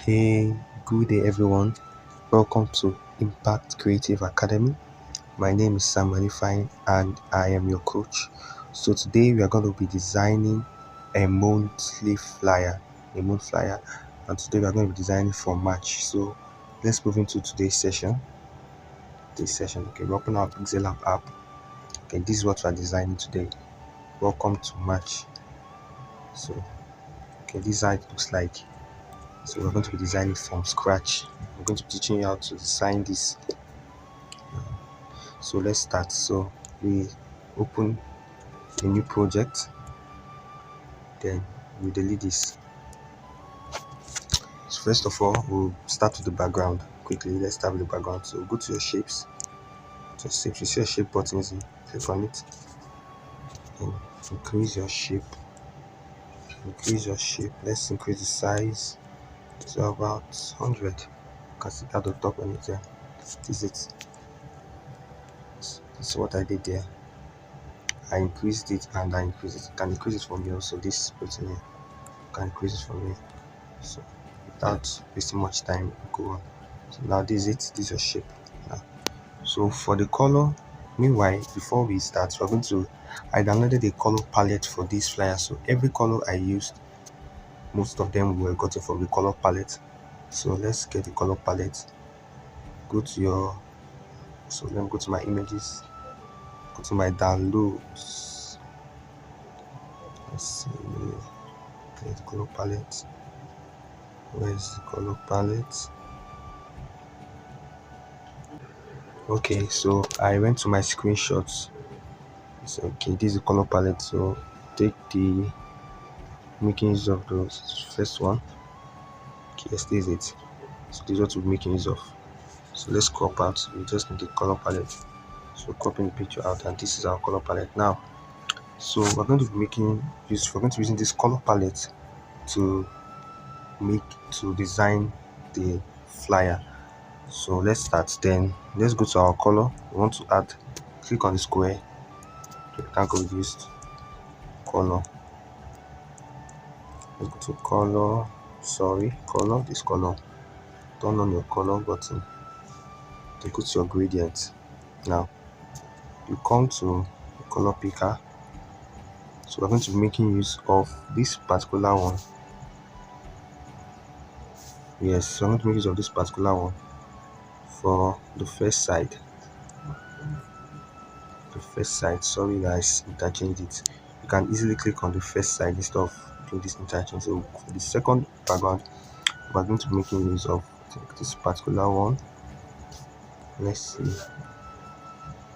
Hey, good day everyone. Welcome to Impact Creative Academy. My name is Sam Fine and I am your coach. So today we are going to be designing a monthly flyer, and today we are going to be designing for March. So let's move into today's session. Okay, we open our PixelLab app. Okay, this is what we are designing today. Welcome to March. So okay, this is how it looks like. So we're going to be designing from scratch. I'm going to be teaching you how to design this. So let's start. So we open a new project, then we delete this. So first of all, we'll start with the background quickly. Let's start with the background. So go to your shapes. Just you see your shape buttons, click on it, and increase your shape. Let's increase the size to about 100. You can see at the top on it there. This is it. This is what I did there. I increased it and I increased it. You can increase it from here. So this button here, you can increase it from here. So without wasting much time, go on. So now this is it. This is your shape. Now, so for the color, meanwhile, before we start, we're going to. I downloaded a color palette for this flyer. So every color I used, most of them were gotten from the color palette. So let's get the color palette. Go to your. So let me go to my images. Go to my downloads. Let's see. The color palette. Where's the color palette? Okay, so I went to my screenshots. So okay, this is the color palette. So take the making use of the first one. Okay, yes, this is it. So this is what we're making use of. So let's crop out. We just need the color palette. So cropping the picture out, and this is our color palette now. So we're going to be we're going to be using this color palette to design the flyer. So let's start. Then let's go to our color. We want to add. Click on the square. Rectangle reduced color. Let's go to color. Color. This color. Turn on your color button. Then go to your gradient. Now you come to the color picker. So we're going to be making use of this particular one. Yes, so I'm going to make use of this particular one for the first side. Sorry guys, interchanged it. You can easily click on the first side instead of doing this interchange. So for the second background, we're going to be making use of this particular one. Let's see.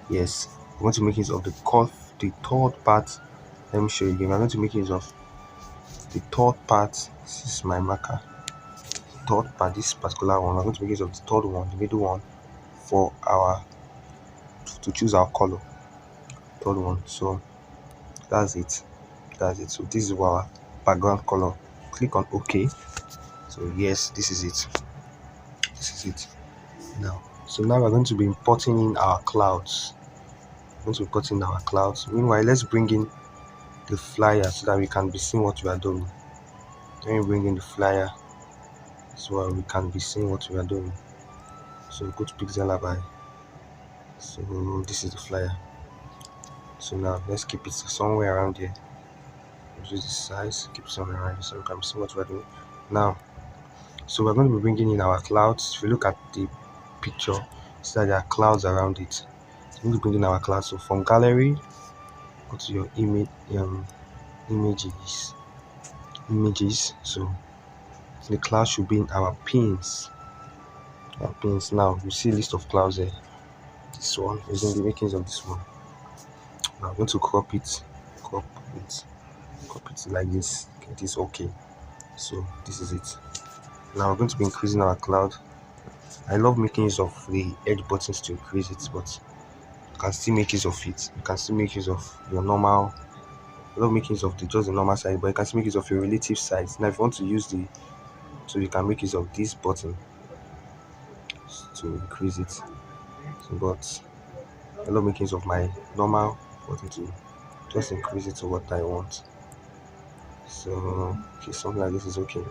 Yes, we're going to make use of the third part. Let me show you again. We're going to make use of the third part. This is my marker. Third part, this particular one. We're going to make use of the third one, the middle one, for our to choose our color. Third one. So that's it. So this is our background color. Click on OK. So yes, this is it. Now we're going to be importing in our clouds. Meanwhile, let's bring in the flyer so that we can be seeing what we are doing. Let me bring in the flyer so we can be seeing what we are doing. So go to PixelLab. So this is the flyer. So now let's keep it somewhere around here. Reduce the size, keep it somewhere around here so we can see what we're doing. Now, so we're going to be bringing in our clouds. If you look at the picture, see that there are clouds around it. So we're going to bring in our clouds. So from gallery, go to your images. So the cloud should be in our pins. Now you see a list of clouds there. This one is in the makings of this one. Now I'm going to crop it like this. Okay, this is okay. So this is it. Now we're going to be increasing our cloud. I love making use of the edge buttons to increase it, but you can still make use of it. You can still make use of your normal. I love making use of just the normal size, but you can still make use of your relative size. Now if you want to use so you can make use of this button to increase it. So, but I love making use of my normal button to just increase it to what I want. So okay, something like this is okay.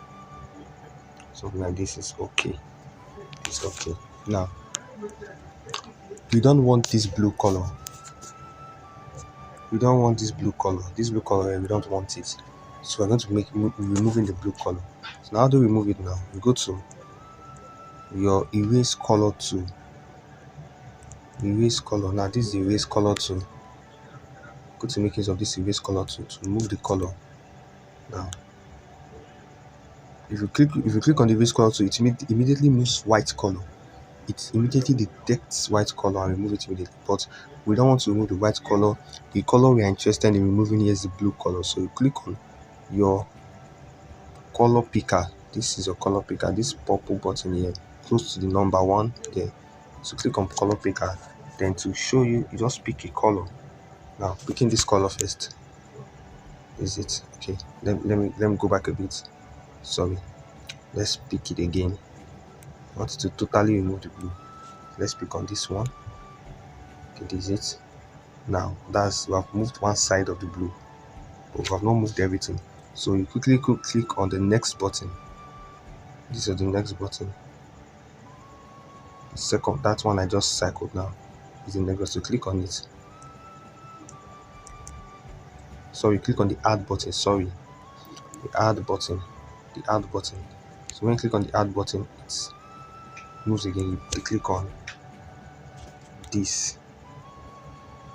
something like this is okay. It's okay. Now we don't want this blue color. We don't want this blue color. This blue color, we don't want it. So we're going to make removing the blue color. So now how do we remove it now? We go to your erase color tool. Erase color. Now this is the erase color tool. Go to make use of this erase color tool to remove the color. Now if you click on the erase color tool, it immediately moves white color. It immediately detects white color and remove it immediately. But we don't want to remove the white color. The color we are interested in removing here is the blue color. So you click on your color picker. This is your color picker. This purple button here, close to the number 1 there. So click on color picker. Then to show you, you just pick a color. Now picking this color first. Is it okay? Let me go back a bit. Sorry. Let's pick it again. I want to totally remove the blue. Let's pick on this one. Okay, this is it. Now we have moved one side of the blue, but we have not moved everything. So you quickly click on the next button. This is the next button. The second, that one I just cycled now, is the next. So click on it. Sorry, click on the add button. Sorry, the add button. The add button. So when you click on the add button, it moves again. You click on this.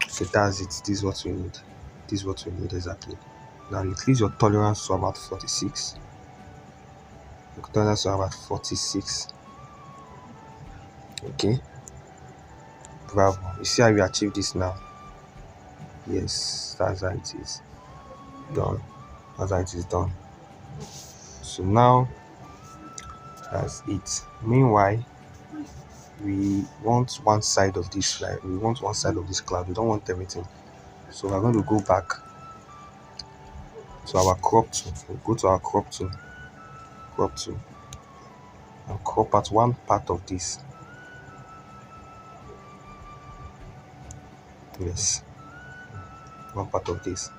So that's it. This is what we need. This is what we need exactly. Now increase your tolerance to about 46. Your tolerance to about 46. Okay. Bravo. You see how we achieve this now? Yes, that's how it is done. That's how it is done. So now that's it. Meanwhile, we want one side of this slide. We want one side of this cloud. We don't want everything. So we're going to go back to our crop tool. We'll go to our crop tool, and crop out one part of this. Yes, one part of this.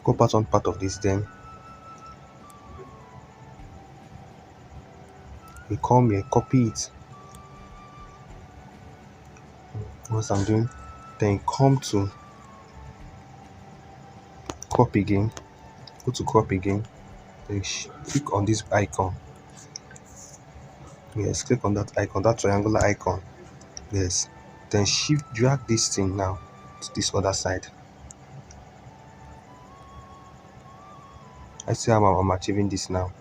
Crop out one part of this, then we come here, copy it. Once I'm doing, then come to crop again. Go to crop again. Then click on this icon. Yes, click on that icon, that triangular icon. Yes, then shift drag this thing now to this other side. I see how I'm achieving this now.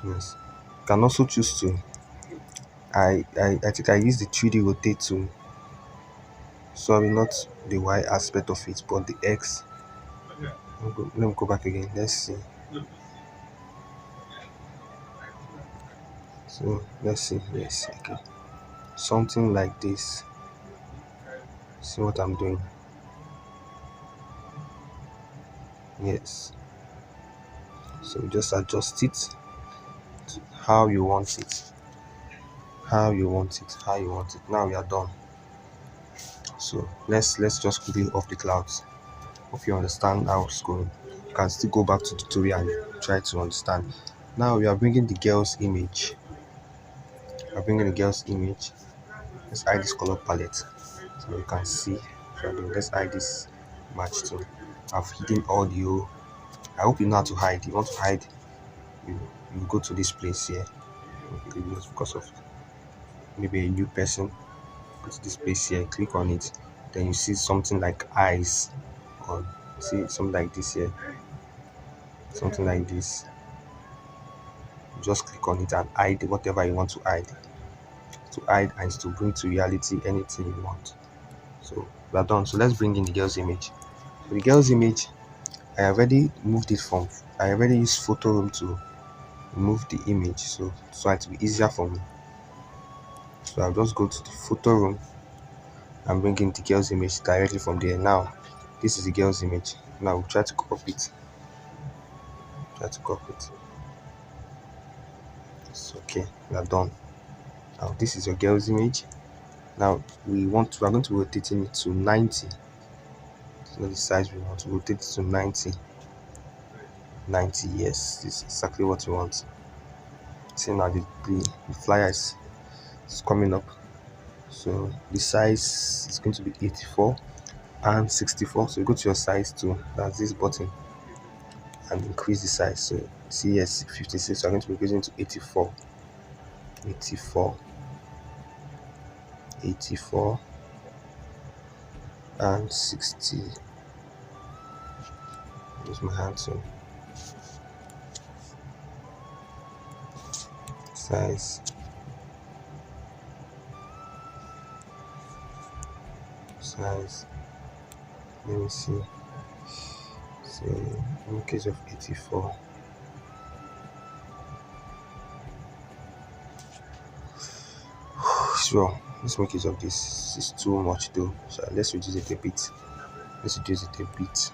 Yes, you can also choose to. I think I use the 3D rotate tool. Sorry, not the Y aspect of it, but the X. Let me go back again. Let's see. So let's see. Yes, okay. Something like this. See what I'm doing? Yes. So just adjust it to how you want it. How you want it. Now we are done. So let's just quickly off the clouds. Hope you understand how it's going. You can still go back to the tutorial and try to understand. Now we are bringing the girl's image. Let's hide this color palette so you can see. Let's hide this match too. I've hidden audio. I hope you know how to hide. You want to hide, you go to this place here. Because of maybe a new person, go to this place here, click on it, then you see something like eyes, or see something like this here, something like this. Just click on it and hide whatever you want to hide. To hide and to bring to reality anything you want. So we are done. So let's bring in the girl's image. For the girl's image, I already moved it from. I already used photo room to remove the image, so it will be easier for me. So I'll just go to the photo room and bring in the girl's image directly from there. Now this is the girl's image. Now we'll try to crop it. It's okay. We are done. Now this is your girl's image. Now we are going to rotate it to 90. not the size we want. To rotate it to 90. 90, yes, this is exactly what we want. See now the flyer is coming up. So the size is going to be 84 and 64. So you go to your size too, that's this button, and increase the size. So see, yes, 56. So I'm going to be increasing to 84. 84, 84 and 60. Use my hand to size. Size. Let me see. So in case of 84. Sure, let's make use of this. This is too much though. So let's reduce it a bit. Let's reduce it a bit.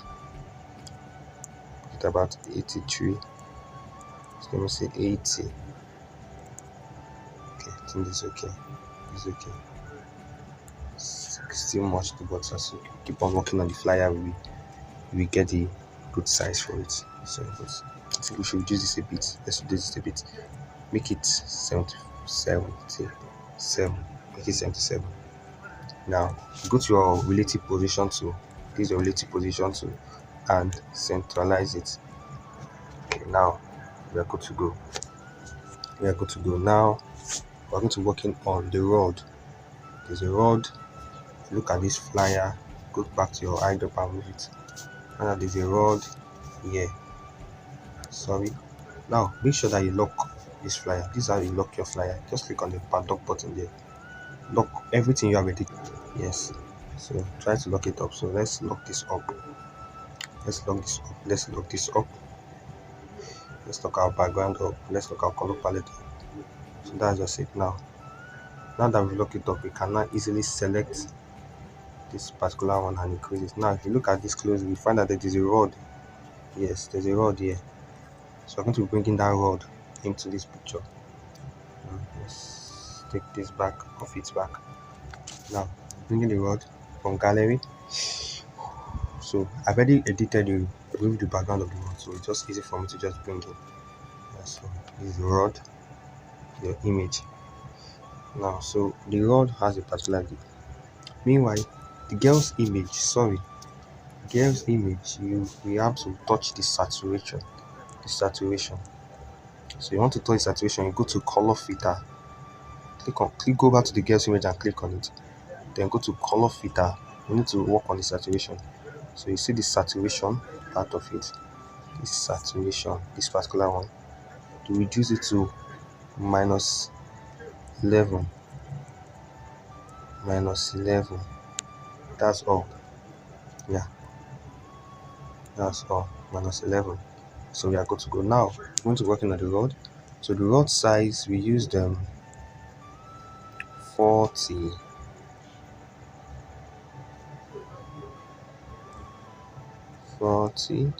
Put about 83. So let me say 80. Okay, I think this is okay. It's okay. It's still much too, but as we keep on working on the flyer, we get the good size for it. So but I think we should reduce this a bit. Let's reduce this a bit. Make it 77. Make it 77. Now go to your relative position tool. This is your relative position tool, and centralize it. Okay, now we are good to go. We are good to go. Now we're going to working on the rod. There's a rod. Look at this flyer. Go back to your eyedrop and move it. Now there's a rod here. Sorry. Now make sure that you lock this flyer. This is how you lock your flyer. Just click on the padlock button there. Lock everything you have ready. Yes. So try to lock it up. So let's lock this up. Let's lock this up. Let's lock this up. Let's lock our background up. Let's lock our color palette up. So that's just it now. Now that we lock it up, we can now easily select this particular one and increase it. Now if you look at this closely, you find that there is a rod. Yes, there's a rod here. So I'm going to be bringing that rod into this picture. Now, let's take this back, off its back. Now bringing the rod from gallery. So I've already edited remove the background of the rod, so it's just easy for me to just bring in. So this is the rod, your image. Now so the rod has a particular dip. Meanwhile, the girl's image, we have to touch the saturation. So you want to touch saturation, you go to color filter, go back to the girl's image and click on it, then go to color filter. You need to work on the saturation. So you see the saturation part of it, this saturation, this particular one, to reduce it to minus 11. That's all. Yeah, that's all. Minus 11. So we are good to go. Now we're going to work on the rod. So the rod size, we used 40. 40.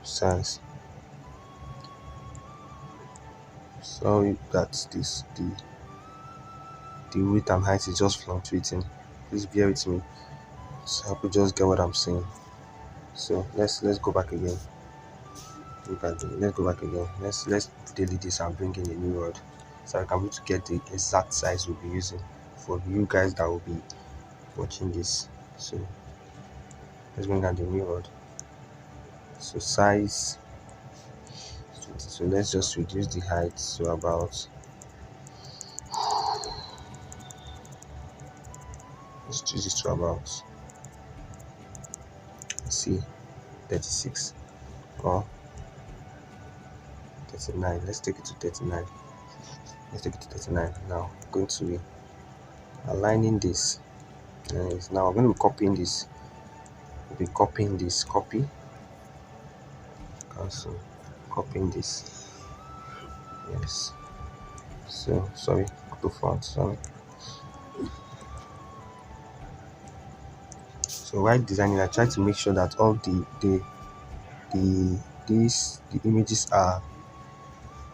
Size. Sorry, that's the width and height is just fluctuating. Please bear with me. So I hope you just get what I'm saying. So let's go back again. Let's go back again. Let's delete this and bring in a new rod, so I can be able to get the exact size we'll be using for you guys that will be watching this. So let's bring down the new rod. So size. So let's just reduce the height to about, let's reduce it to about, let's see, 36 or 39. Let's take it to 39. Now I'm going to be aligning this. Now I'm going to be copying this. Copy, cancel, copying this. Yes, So sorry, auto font, sorry. So while designing, I try to make sure that all the images are,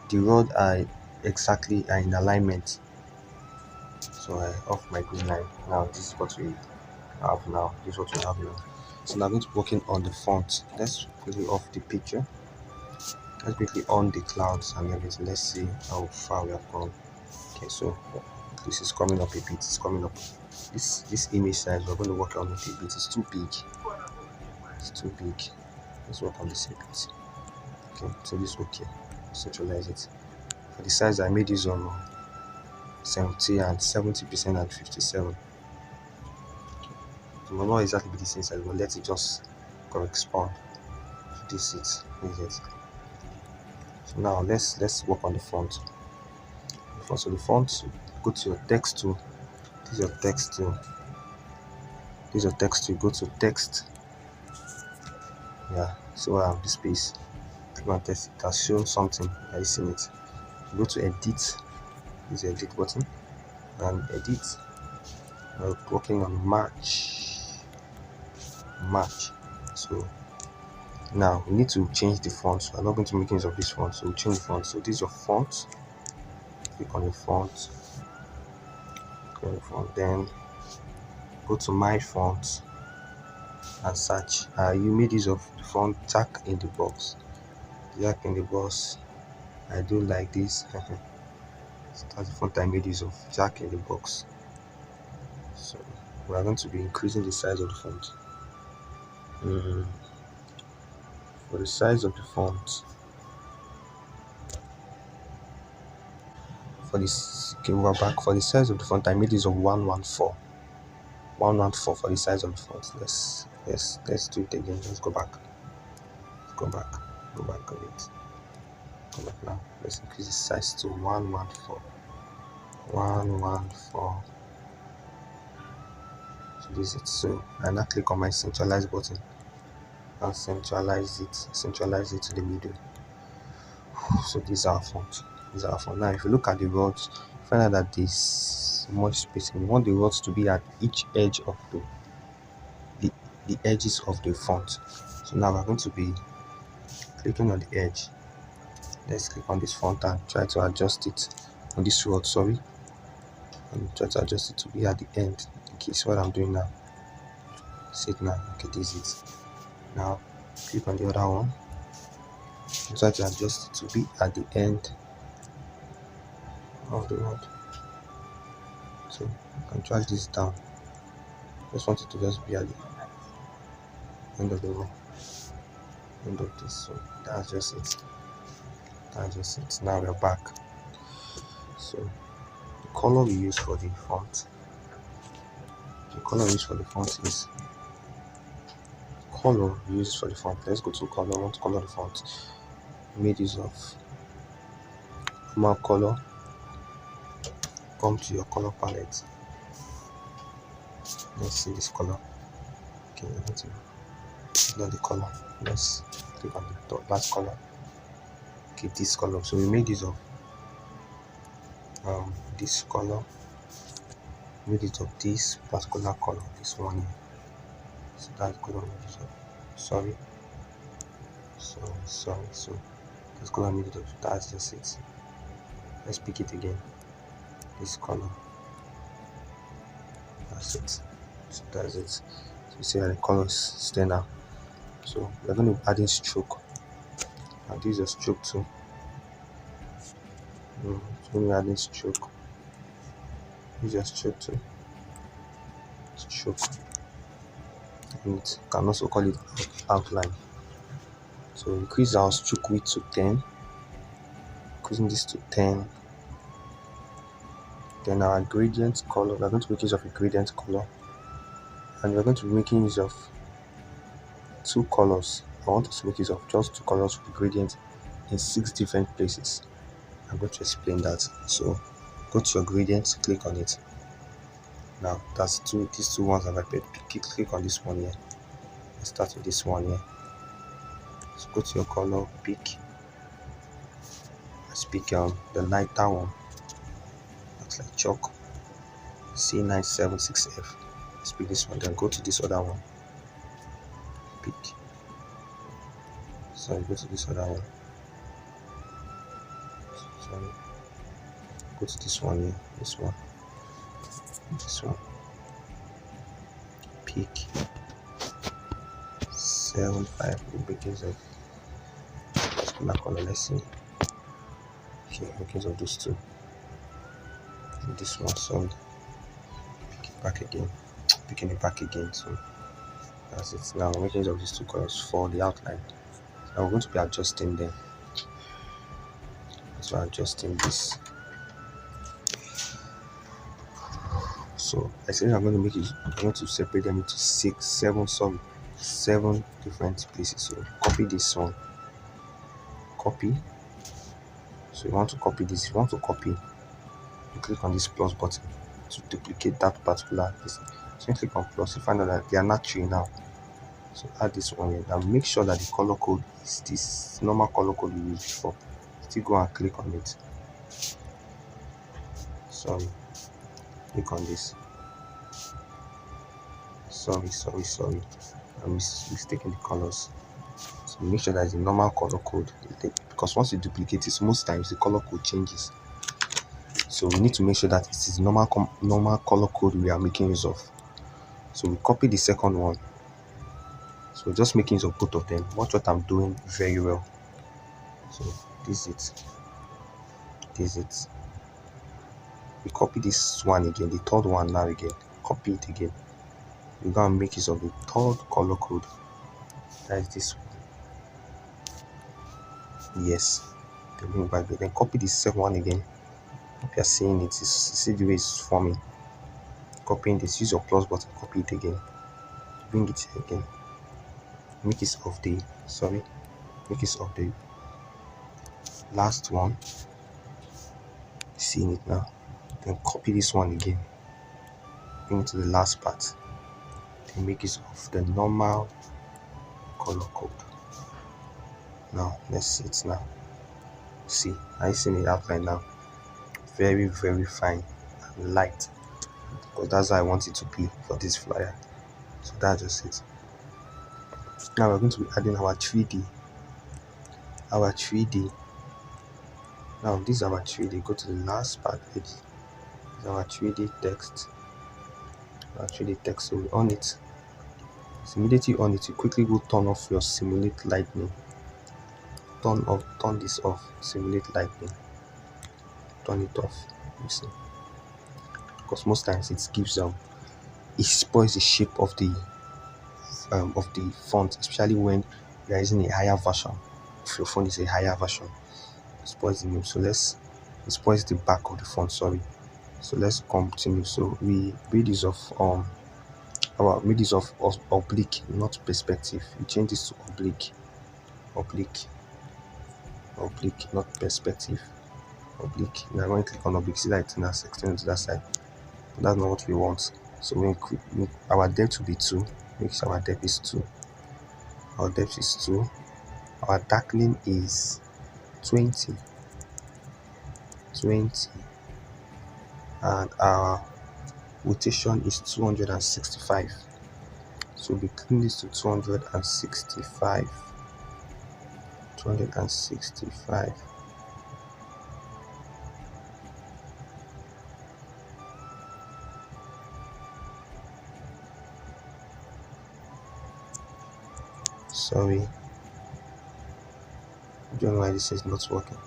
the rod are exactly are in alignment. So I off my green line. Now this is what we have now. This is what we have now. So now I'm going to be working on the font. Let's quickly off the picture. Let's quickly on the clouds and everything. Let's see how far we have gone. Okay, so this is coming up a bit. It's coming up. This image size we're going to work on it a bit. It's too big. It's too big. Let's work on this a bit. Okay, so this is okay. Centralize it. For the size I made use of 70 and 70% and 57. It will not exactly be the same size, but let it just correspond to this it. So now let's work on the font. So the font, go to your text tool. This is your text tool. This is your text tool. Go to text. Yeah, so this space. Click on text. It has shown something. I seen it. Go to edit. This is the edit button and edit. We're working on match. So now we need to change the font. So I'm not going to make use of this font, so we'll change the font. So this is your font. Click on the font. Then go to my font and search. You made use of the font Jack in the Box. Jack in the Box. I do like this. So that's the font I made use of, Jack in the Box. So we are going to be increasing the size of the font. For the size of the font, for this, okay, we're back. For the size of the font, I made use of 114. 114 for the size of the font. Let's do it again. Let's go back. Go back on it. Go back now. Let's increase the size to 114. 114. So this is it. So I now click on my centralize button and centralize it to the middle. So these are our font. Now if you look at the rods, find out that there's much spacing. We want the rods to be at each edge of the edges of the font. So now we're going to be clicking on the edge. Let's click on this font and try to adjust it on this rod, sorry, and try to adjust it to be at the end. Okay, so what I'm doing now. See it now. Okay, this is it. Now click on the other one and try to adjust it to be at the end of the rod. So you can drag this down. Just want it to just be at the end of the row. End of this. So that's just it. Now we're back. So the color we use for the font. Is color we use for the font. Let's go to color. I want to color the font. We made use of normal color. Come to your color palette. Let's see this color. Okay, I want to know the color. Let's click on the last color. Okay, this color. So we made use of this color. Made use of this particular color. This one here. So that's color made use of. Sorry. So this color made use of. That's just it. Let's pick it again. This color. That's it. So that's it. So you see how the colors stand out. So we're going to add in stroke. And this is a stroke too. So when we add in stroke, this is a stroke too. Stroke. And it can also call it outline. So increase our stroke width to 10. Increasing this to 10. Then our gradient color, we're going to make use of a gradient color. And we're going to be making use of 2 colors. I want us to make use of just 2 colors for the gradient in 6 different places. I'm going to explain that. So go to your gradient, click on it. Now that's these two ones I've appeared. Click on this one here. Let's start with this one here. So go to your color, pick. Let's pick the lighter one. just like chalk. C976F. Let's pick this one, then go to this other one. Pick. Sorry, go to this other one. Sorry. Go to this one here. This one. This one. Pick. 75 because of particular color. Let's see. Okay, because of those two. And this one, so pick it back again. Picking it back again. So that's it. Now making use of these two colors for the outline. Now we're going to be adjusting them. So adjusting this. So I said I'm going to make it. I'm going to separate them into seven different places. So copy this one. Copy. So you want to copy this. If you want to copy, you click on this plus button to duplicate that particular place. So you click on plus, you find out that they are not 3 now. So add this one here. Now make sure that the color code is this normal color code we used before. Still go and click on it. Sorry. Click on this. Sorry. I'm mistaking the colors. So make sure that it's the normal color code. Because once you duplicate it, most times the color code changes. So we need to make sure that it is normal color code we are making use of. So we copy the second one. So just making use of both of them. Watch what I'm doing very well. So this is it. We copy this one again, the third one now again. Copy it again. We're going to make use of the third color code. That is this one. Yes. Then bring back there. Then copy the second one again. Hope you're seeing it. See the way it's forming. Copying this. Use your plus button. Copy it again. Bring it here again. Make use of the last one. Seeing it now. Then copy this one again. Bring it to the last part. Then make use of the normal color code. Now let's see it now. See, I see the outline now. Very, very fine and light. Because that's how I want it to be for this flyer. So that's just it. Now we're going to be adding our 3D. Now this is our 3D. Go to the last part. This is our 3D text. So we on it. So immediately on it, you quickly go turn off your simulate lightning. Turn this off. Simulate lightning. Turn it off. You see, because most times it gives it spoils the shape of the font, especially when you are using a higher version. If your phone is a higher version, it spoils the name. So it spoils the back of the font. Sorry. So let's continue. So we made use of oblique, not perspective. We change this to oblique, not perspective. Oblique. We are going to click on oblique. See that it's now extended to that side. But that's not what we want. So our depth will be 2. Make sure our depth is 2. Our depth is 2. Our darkening is 20. And our rotation is 265. So we clean this to 265. Sorry, I don't know why this is not working.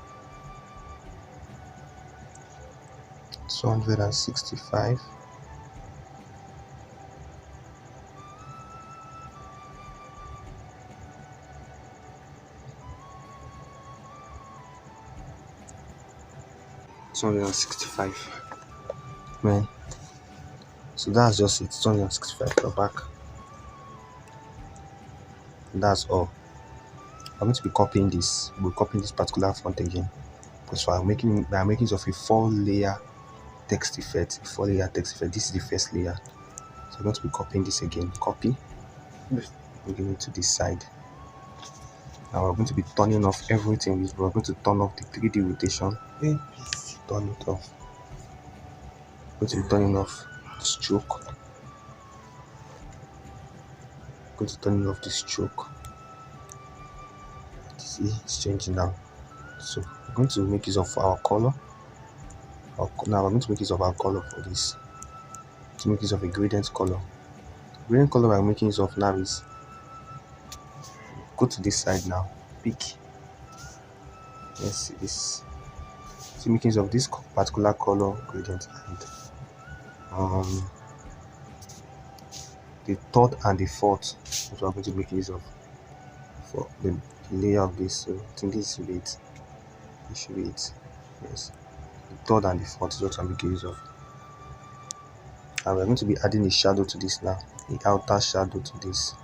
265. Man, so that's just it. 265. Go back. That's all. I'm going to be copying this. We'll copy this particular font again, because we are making use of a 4-layer text effect. This is the first layer. So I'm going to be copying this again. Copy. We'll give it to this side. Now we're going to be turning off everything. We're going to turn off the 3D rotation. Turn it off. going to be turning off the stroke. Going to turn off the stroke. See, it's changing now. So we're going to make use of our color. Now we're going to make use of our color for this. To make use of a gradient color. Gradient color we're making use of now is, go to this side now. Pick. Let's see this. So making use of this particular color gradient and the third and the fourth, which we're going to make use of for the layer of this. So I think this should be it. This should be it. Yes. The third and the fourth is what I'm making use of. And we're going to be adding a shadow to this now. The outer shadow to this.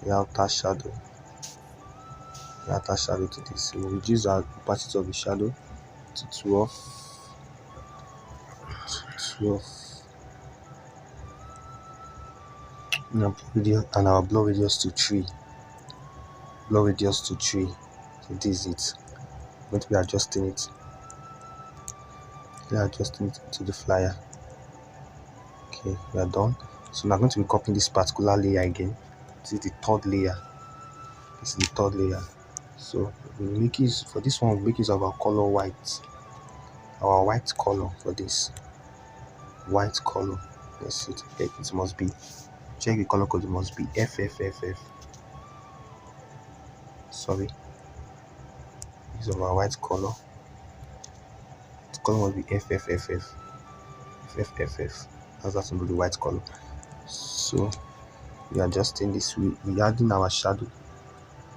The outer shadow. The outer shadow to this. So we'll reduce our opacity of the shadow to 12. And our blur radius to 3. Blur radius to 3. So this is it. I'm going to be adjusting it. Adjusting it to the flyer. Okay, we are done. So now I'm going to be copying this particular layer again. This is the third layer. This is the third layer. So we make use for this one. We make use of our color white. Our white color for this. White color. Let's see. It must be. Check the color code. It must be FFFF. Sorry. Use of our white color. The color must be FFFF. FFFF. That's going to be the white color. So we are adjusting this. We adding our shadow.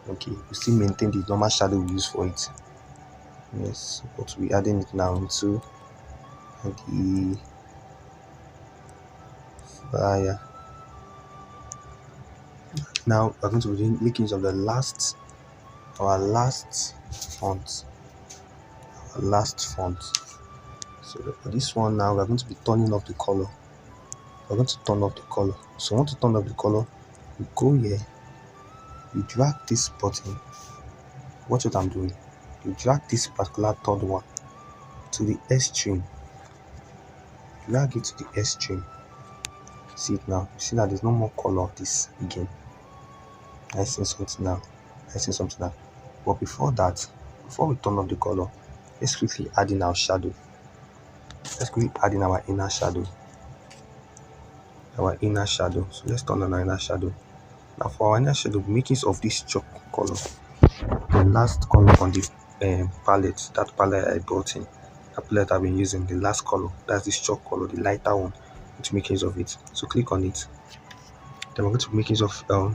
Okay, we still maintain the normal shadow we use for it. Yes, but we adding it now into the flyer. Now we're going to be making use of the our last font. So for this one now we're going to be turning off the color. We're going to turn off the color. So I want to turn off the color. You go here. You drag this button. Watch what I'm doing. You drag this particular third one to the extreme. Drag it to the extreme. See it now. You see that there's no more color of this again. I see something now. But before that, before we turn off the color, let's quickly add in our shadow. Let's quickly add in our inner shadow. So let's turn on our inner shadow. Now for our inner shadow, make use of this chalk color. The last color on the palette, that palette I brought in, that palette I've been using, the last color, that's this chalk color, the lighter one, to make use of it. So click on it. Then we're going to make use of a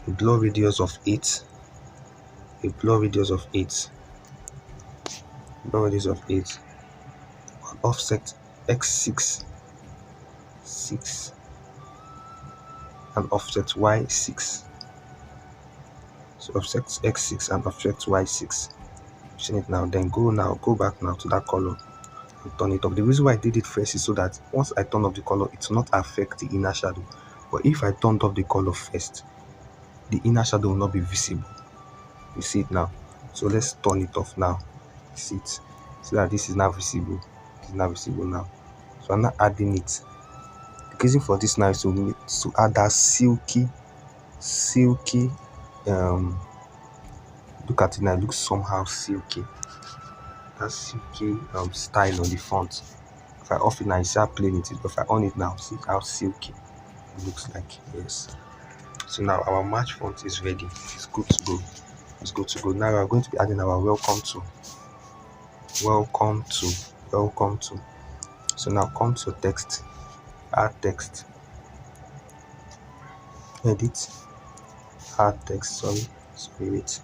blur radius of 8. Offset x6 6 and offset y6. So offset x6 and offset y6. Seen it now. Then go back now to that color and turn it up. The reason why I did it first is so that once I turn off the color, it will not affect the inner shadow. But if I turned off the color first, the inner shadow will not be visible. You see it now. So let's turn it off now. See it. So that this is now visible. It's now visible now. So I'm not adding it. The reason for this now is to add that silky look at it now. It looks somehow silky. That silky style on the font. If I off it now, you see how plain it is. But if I on it now, see how silky it looks like. Yes. So now our match font is ready. It's good to go. Now we are going to be adding our welcome to. So now come to text. Add text. Edit. Add text. Sorry, wait.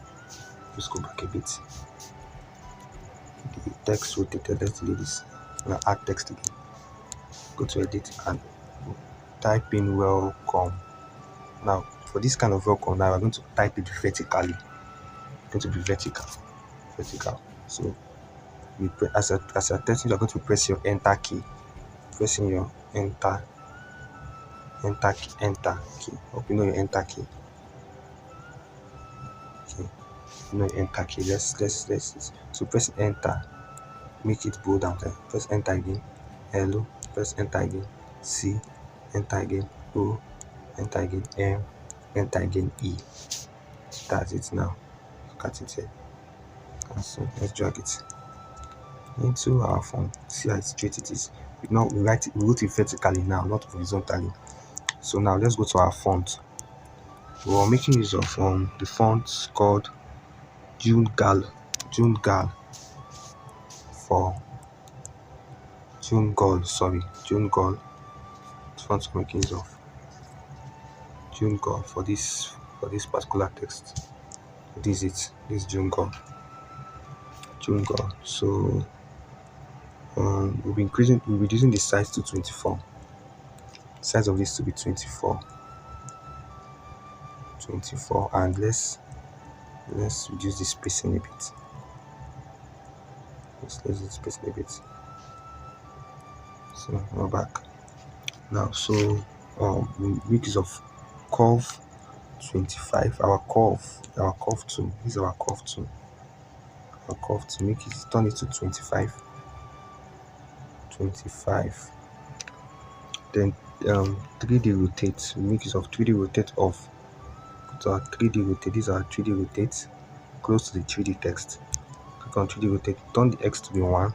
Just go back a bit. The text rotated. Let's delete this. Now add text again. Go to edit and type in welcome. Now for this kind of welcome, now we're going to type it vertically. It's going to be vertical. So as a testing, you're going to press your enter key. Pressing your enter key. Hope you know your enter key. Okay, you know your enter key. Let's so press enter. Make it bold down there. Press enter again. Hello. press enter again, C, enter again, O, enter again, M, enter again, E. That's it now. Look at it here. And so let's drag it into our font. See how straight it is. We write it vertically now, not horizontally. So now let's go to our font. We're making use of the font called June Gal for June Gall. Font we're making use of June Gall for this particular text. This is June Gall. So we'll be reducing the size to 24. Size of this to be 24, and let's reduce the spacing a bit. Let's reduce the spacing a bit. So we're back now. So we make use of curve 25. Our curve tool. This is our curve tool. Make it, turn it to 25. Then 3D rotate. We make use of 3D rotate off. So our 3D rotate. These are 3D rotate close to the 3D text. Click on 3D rotate. Turn the X to be 1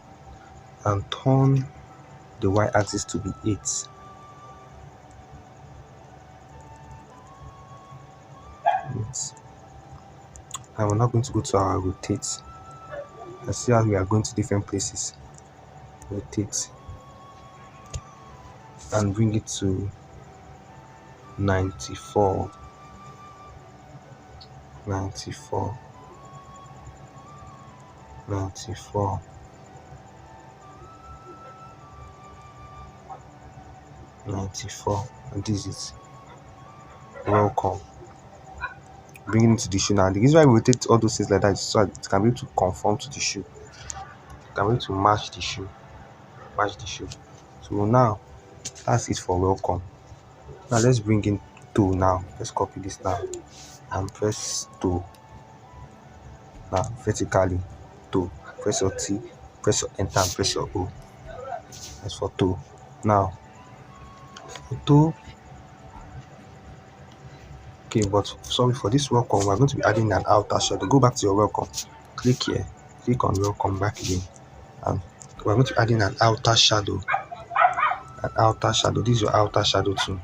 and turn the Y-axis to be 8. And we're now going to go to our rotate. And see how we are going to different places. Rotate and bring it to 94. And this is welcome. Bring it to the shoe. Now the reason why we rotate all those things like that is so it can be able to conform to the shoe. It can be able to match the shoe. So now that's it for welcome. Now let's bring in toe. Now let's copy this now and press toe. Now vertically toe. Press your T, press your enter, and press your O. That's for toe. Now for toe. Okay, but sorry, for this welcome we're going to be adding an outer shadow. Go back to your welcome, click here, click on welcome, back again, and we're going to be adding an outer shadow. This is your outer shadow too.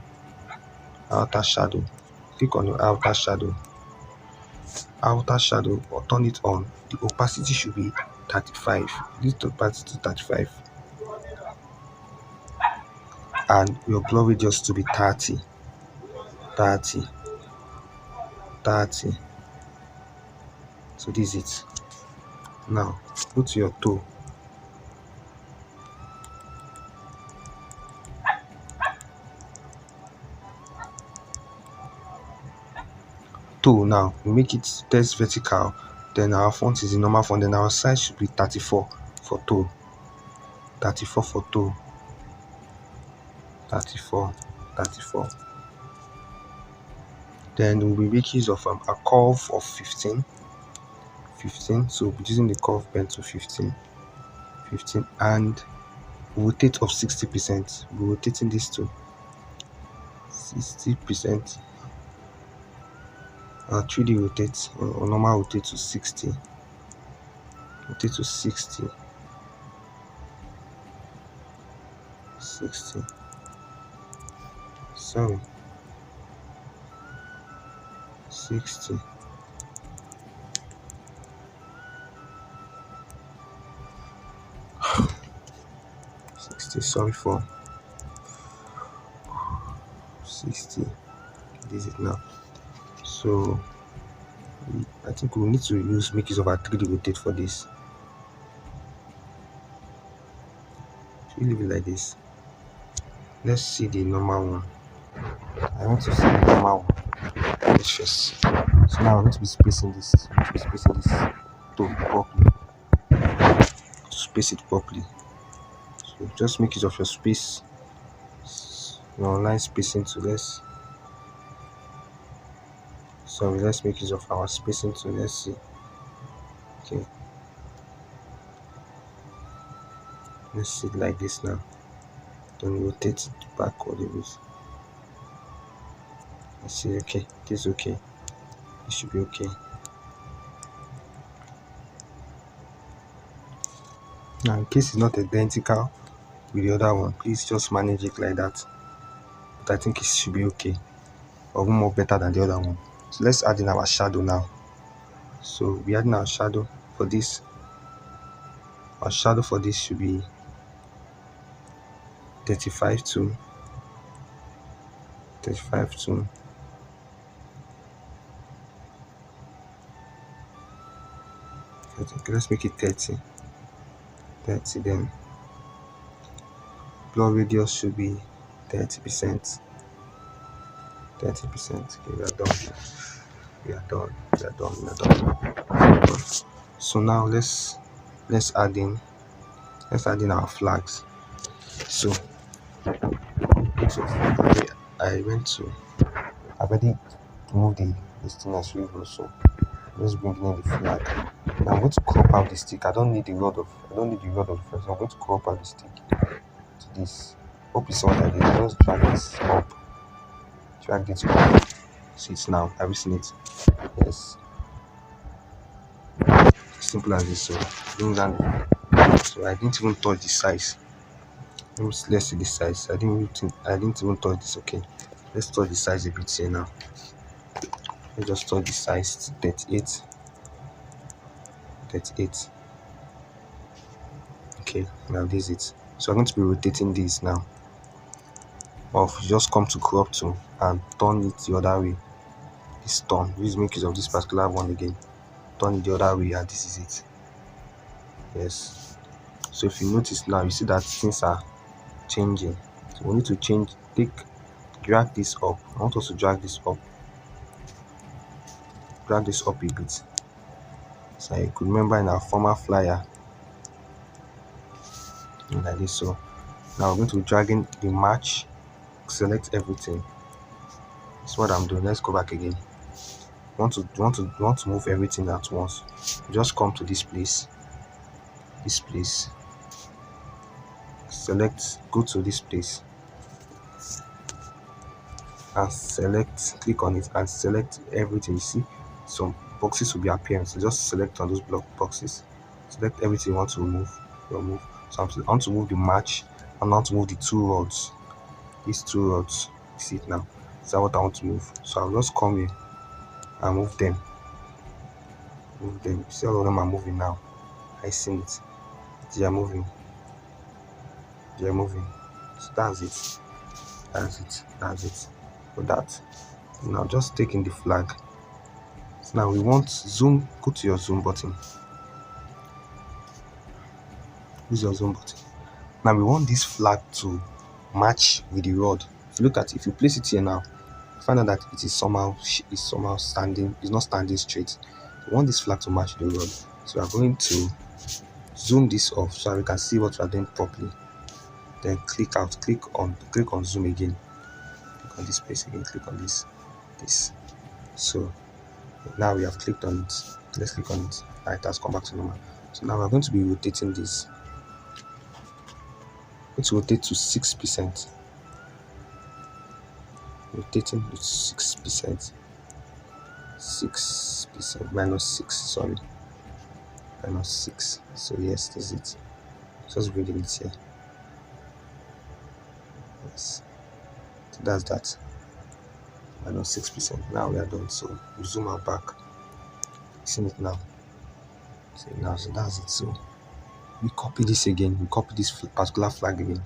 Click on your outer shadow, or turn it on. The opacity should be 35. This opacity 35, and your blur radius to be 30. So this is it. Now go to your toe. Now we make it text vertical, then our font is the normal font, then our size should be 34 for toe. 34 for toe. 34. Then we'll be making use of a curve of 15. So we'll be using the curve pen to 15, and rotate of 60%. We're rotating this to 60%. 3D rotate or normal rotate to 60. Rotate to 60. Sorry. 60. Sorry for 60. This is it now. So I think we need to make use of our 3D rotate for this. So we leave it like this. Let's see the normal one. I want to see the normal one. First. So now I'm going to be spacing this. To properly. To space it properly. So just make use of your space. Your line spacing to this. So let's make use of our spacing to let's see. Okay. Let's see it like this now. then rotate it backward a bit. I see, okay, this is okay, it should be okay. Now in case it's not identical with the other one, please just manage it like that, but I think it should be okay, or even more better than the other one. So let's add in our shadow now. So we add in our shadow for this. Our shadow for this should be 35 to 35 to okay, let's make it 30. Then blur radius should be 30%. 30%. Okay, we are done. We are done. We are done. We are done. So now let's add in our flags. So I went to I already removed the thing as usual, so let's bring in the flag. Now I'm going to crop out the stick. I don't need the rod of the first. I'm going to crop out the stick to this. Hope you saw what I did. Just drag this up. Drag this up. See it now. Have you seen it? Yes. Simple as this. So bring down. So I didn't even touch the size. Let's see the size. I didn't even touch this. Okay. Let's touch the size a bit here now. Let's just touch the size to 38. 38. Okay, now this is it. So I'm going to be rotating this now. Or just come to crop tool and turn it the other way. This turn. Please make use of this particular one again. Turn it the other way, and this is it. Yes. So if you notice now, you see that things are changing. So we need to change. Drag this up. I want us to drag this up. Drag this up a bit. So I could remember in our former flyer. Like this. So now we're going to be dragging the match. Select everything. That's what I'm doing. Let's go back again. Want to move everything at once. Just come to this place. Select, go to this place and click on it and select everything. You see some boxes will be appearing, so just select on those block boxes, select everything you want to remove. So I want to move the match and I want to move the two rods. These two rods, you see it now. Is that what I want to move? So I'll just come here and move them. See, all of them are moving now. I see it. They are moving. So that's it. For that, now just taking the flag. So now we want zoom. Go to your zoom button. Use your zoom button. Now we want this flag to match with the rod. If you place it here now, you find out that it is somehow standing. It's not standing straight. We want this flag to match the rod. So we are going to zoom this off so we can see what we are doing properly. Then click on zoom again. Click on this place again. Click on this. So now we have clicked on it. Let's click on it. It has come back to normal. So now we're going to be rotating this. Let's rotate to 6%. Rotating to 6%. 6% -6. Sorry, -6. So yes, this is it. Just reading it here. Yes. So that's that. -6%. Now we are done. So we zoom out back. See it now. So that's it. So we copy this again. We copy this particular flag again.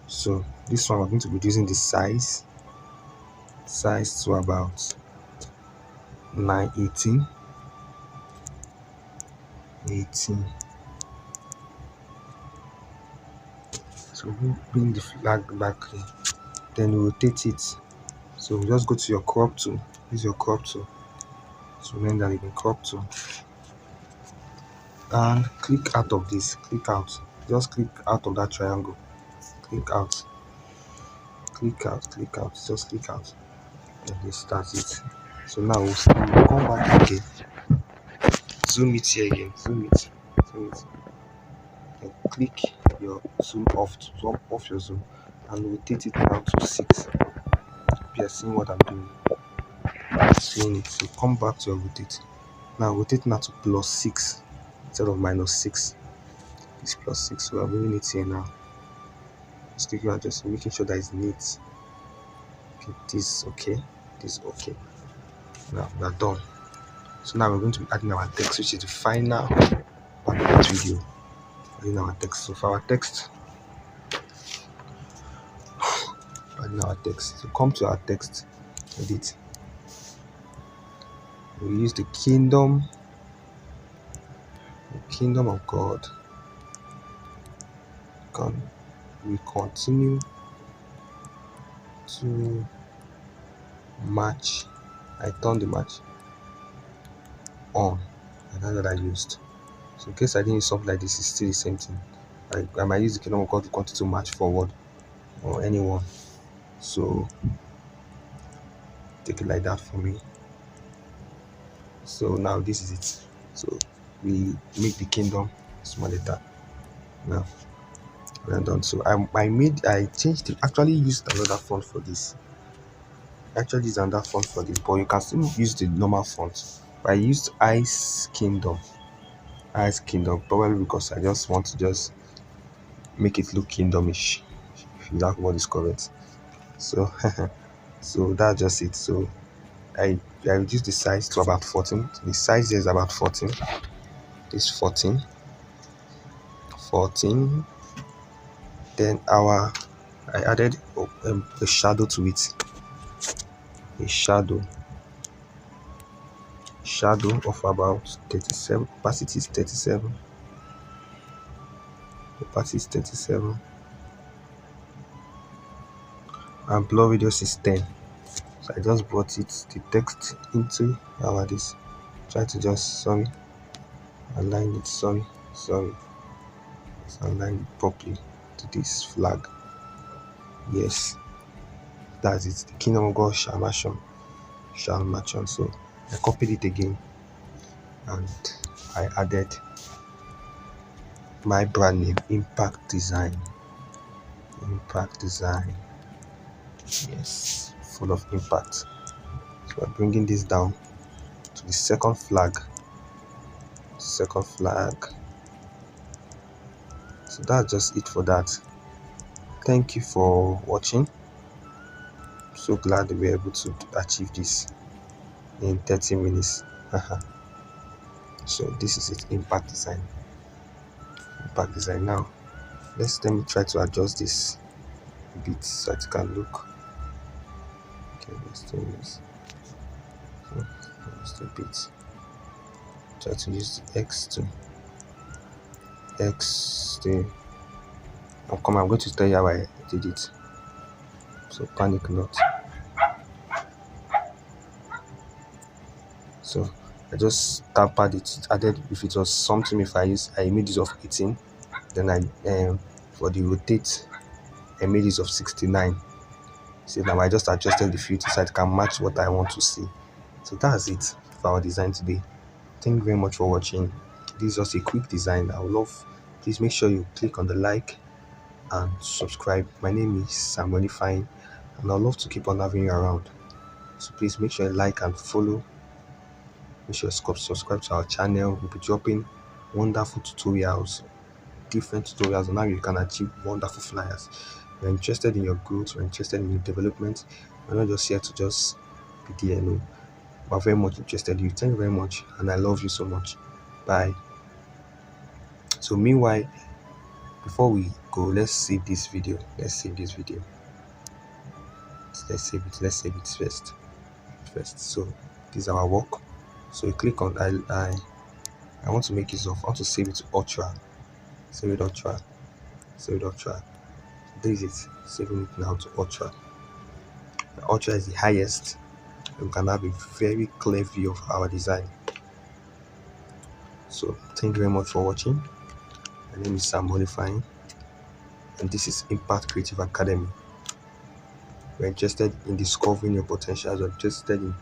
So this one we're going to be using the size to about 918. 18. So we bring the flag back, then rotate it. So just go to your crop tool. Use your crop tool. So remember that you can crop tool and click out of this. Click out. Just click out of that triangle. Click out. Just click out. And this that's it. So now we'll come back again. Zoom it here again. Zoom it. and click your zoom off your zoom and rotate it now to 6. You are seeing what I'm doing. I'm seeing it. So come back to your rotate. Now rotate now to +6 instead of -6. It's +6. So I'm moving it here now. Still, you are just making sure that it's neat. Okay, this okay. This okay. Now we are done. So now we're going to be adding our text, which is the final part of this video. Adding our text. So for our text, so come to our text edit. We use the kingdom of God. We continue to match. I turn the match on, and that's what I used. So in case I didn't use something like this, it's still the same thing. I might use the kingdom of God to continue to match forward or anyone. So take it like that for me. So now this is it. So we make the kingdom small letter. Now we're done. So I changed it. Actually used another font for this. But you can still use the normal font. But I used Ice Kingdom, probably because I just want to just make it look kingdomish, if that word is correct. So so that's just it. So I reduced the size to about 14. The size here is about 14. It's 14. Then I added a shadow to it. A shadow of about 37. Opacity is 37. And blur radius is 10. So I just brought the text into this. Try to just align it. Let's align it properly to this flag. Yes, that's it. The kingdom of God shall march on. So I copied it again and I added my brand name, Impact Design. Yes, full of impact. So we're bringing this down to the second flag. So that's just it for that. Thank you for watching. I'm so glad that we were able to achieve this in 30 minutes. So this is it, impact design. Now let me try to adjust this a bit so it can look okay. Let's do this. So just a bit. Try to use the X to I'm going to tell you how I did it, so panic not. So I just tampered it, added, if it was something, if I made use of 18, then I for the rotate I made use of 69. So now I just adjusted the filter so it can match what I want to see. So that's it for our design today. Thank you very much for watching. This is just a quick design. I would love, please make sure you click on the like and subscribe. My name is Sam Fine, and I'd love to keep on having you around. So please make sure you like and follow. Make sure you subscribe to our channel. We'll be dropping wonderful tutorials, different tutorials on how you can achieve wonderful flyers. We're interested in your growth, we're interested in your development. We're not just here to just be there, no. We're very much interested in you. Thank you very much, and I love you so much. Bye. So meanwhile, before we go, let's save this video. Let's save it first. So this is our work. So you click on I want to make use of, I want to save it to Ultra. Save it Ultra. This is it. Saving it now to Ultra. The Ultra is the highest. We can have a very clear view of our design. So thank you very much for watching. My name is Sam Fine, and this is Impact Creative Academy. We're interested in discovering your potentials, we're interested in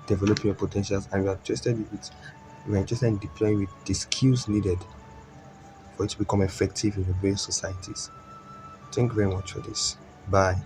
developing your potentials, and we're interested in deploying with the skills needed for it to become effective in the various societies. Thank you very much for this. Bye.